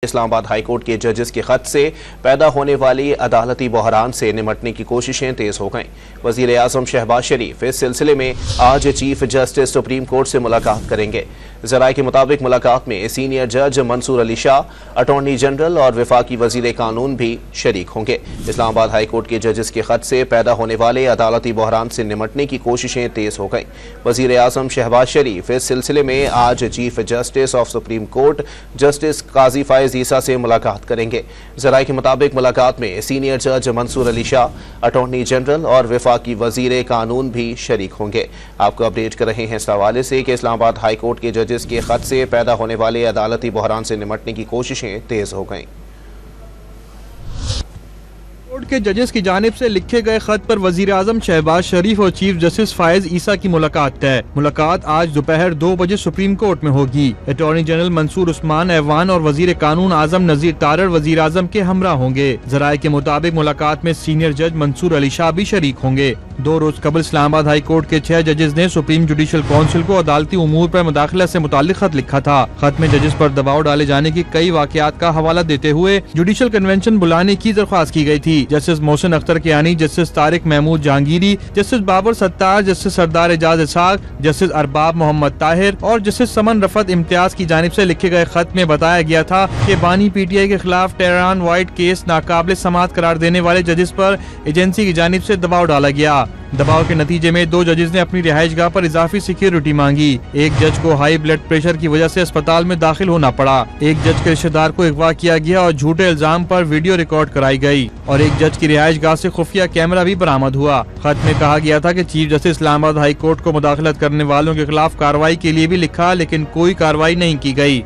Islamabad high court के जजेस के खत से पैदा होने वाली अदालती बहरान से निमटने की कोशिशें तेज हो गईं। वजीर आजम शहबाज शरीफ इस सिलसिले में आज चीफ जस्टिस सुप्रीम कोर्ट से मुलाकात करेंगे। जराये के मुताबिक मुलाकात में सीनियर जज मंसूर अली शाह, अटॉर्नी जनरल और वफाकी वजीर कानून भी शरीक होंगे। इस्लामाबाद हाईकोर्ट के जजेस के खत से पैदा होने वाले अदालती बहरान से निमटने की कोशिशें तेज हो गईं। वजीर आजम शहबाज शरीफ इस सिलसिले में आज chief justice of supreme court justice Qazi Faez Isa से मुलाकात करेंगे। जराये के मुताबिक मुलाकात में सीनियर जज मंसूर अली शाह, अटॉर्नी जनरल और वफाकी वजीर कानून भी शरीक होंगे। आपको अपडेट कर रहे हैं इस हवाले से कि इस्लामाबाद हाईकोर्ट के जजेस के खत से पैदा होने वाले अदालती बहरान से निमटने की कोशिशें तेज हो गईं। कोर्ट के जजेस की जानिब से लिखे गए खत पर वजीर आजम शहबाज शरीफ और चीफ जस्टिस फायज ईसा की मुलाकात तय। मुलाकात आज दोपहर 2 बजे सुप्रीम कोर्ट में होगी। अटॉर्नी जनरल मंसूर उस्मान ऐवान और वजीर कानून आजम नजीर तारर वजीर आजम के हमरा होंगे। जराये के मुताबिक मुलाकात में सीनियर जज मंसूर अली शाह भी शरीक होंगे। 2 रोज कबल इस्लामाबाद हाई कोर्ट के 6 जजेस ने सुप्रीम जुडिशल काउंसिल को अदालती उमूर पर मुदाखला से मुताल्लिक खत लिखा था। खत में जजेस पर दबाव डाले जाने की कई वाकयात का हवाला देते हुए जुडिशल कन्वेंशन बुलाने की दरख्वास्त की गई थी। Justice Mohsin Akhtar Kayani, justice Tariq Mahmood Jahangiri, justice Babar Sattar, justice Sardar Ejaz Ishaq, justice Arbab Mohammad Tahir और जस्टिस समन रफत इम्तियाज की जानिब से लिखे गए खत में बताया गया था कि बानी पीटीआई के खिलाफ टेहरान वाइट केस नाकाबिल समाअत करार देने वाले जजेस पर एजेंसी की जानिब से दबाव डाला गया। दबाव के नतीजे में 2 जजेस ने अपनी रिहाइशगाह पर इजाफी सिक्योरिटी मांगी। एक जज को हाई ब्लड प्रेशर की वजह से अस्पताल में दाखिल होना पड़ा। एक जज के रिश्तेदार को अगवा किया गया और झूठे इल्जाम पर वीडियो रिकॉर्ड कराई गई और एक जज की रिहाइशगाह से खुफिया कैमरा भी बरामद हुआ। खत में कहा गया था कि chief justice Islamabad high court को मुदाखलत करने वालों के खिलाफ कार्रवाई के लिए भी लिखा, लेकिन कोई कार्रवाई नहीं की गई।